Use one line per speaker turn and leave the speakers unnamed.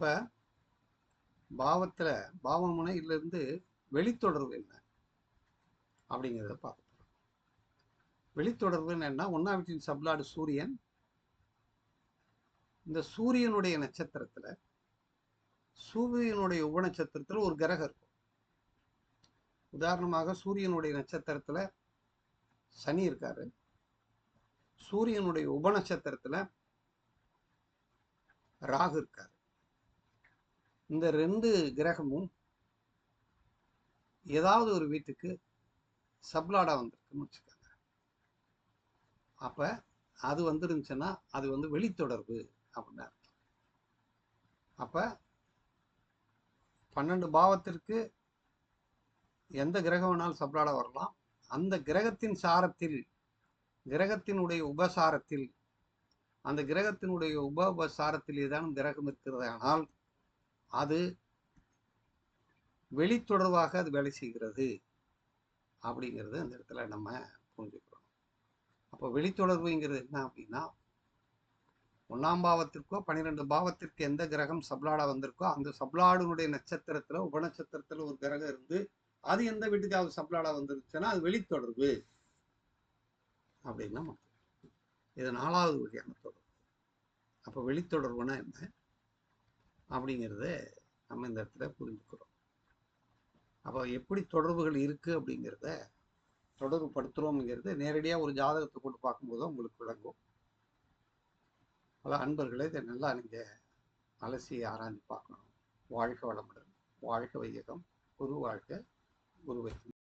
இப்போ பாவத்தில் பாவமுனையிலிருந்து வெளித்தொடர்பு என்ன அப்படிங்கிறத பார்க்க போகிறோம். வெளித்தொடர்புன்னு என்ன? ஒன்றாம் வீட்டின் சப்ளாடு சூரியன். இந்த சூரியனுடைய நட்சத்திரத்தில் சூரியனுடைய உபநட்சத்திரத்தில் ஒரு கிரகம் இருக்கும். உதாரணமாக சூரியனுடைய நட்சத்திரத்தில் சனி இருக்காரு, சூரியனுடைய உபநட்சத்திரத்தில் ராகு இருக்காரு. இந்த ரெண்டு கிரகமும் ஏதாவது ஒரு வீட்டுக்கு சப்ளாடா வந்திருக்குன்னு வச்சுக்கோங்க. அப்ப அது வந்துருந்துச்சுன்னா அது வெளித்தொடர்பு அப்படின்னு அர்த்தம். அப்ப 12 பாவத்திற்கு எந்த கிரகம் வேணாலும் சப்ளாடா வரலாம். அந்த கிரகத்தின் சாரத்தில், கிரகத்தினுடைய உபசாரத்தில், அந்த கிரகத்தினுடைய உபசாரத்தில் ஏதானும் கிரகம் இருக்கிறதானால் அது வெளித்தொடர்பாக அது வேலை செய்கிறது அப்படிங்கிறது அந்த இடத்துல நம்ம புரிஞ்சுக்கிறோம். அப்போ வெளித்தொடர்புங்கிறது என்ன அப்படின்னா, 1ஆம் பாவத்திற்கோ 12 பாவத்திற்கு எந்த கிரகம் சப்ளாடா வந்திருக்கோ அந்த சப்ளாடுனுடைய நட்சத்திரத்துல உபநட்சத்திரத்துல ஒரு கிரகம் இருந்து அது எந்த வீட்டுக்காவது சப்ளாடா வந்துருச்சுன்னா அது வெளித்தொடர்பு அப்படின்னா இது 4வது வகையான தொடர்பு. அப்போ வெளித்தொடர்புனா என்ன அப்படிங்கிறத நம்ம இந்த இடத்துல புரிஞ்சுக்கிறோம். அப்போ எப்படி தொடர்புகள் இருக்கு அப்படிங்கிறத தொடர்பு படுத்துறோம்ங்கிறது நேரடியாக ஒரு ஜாதகத்தை கொண்டு பார்க்கும்போது உங்களுக்கு விளங்கும். பல அன்பர்களே இதை நல்லா நீங்கள் அலசி ஆராய்ந்து பார்க்கணும். வாழ்க வளமுடன், வாழ்க வையகம், குரு வாழ்க, குருவை.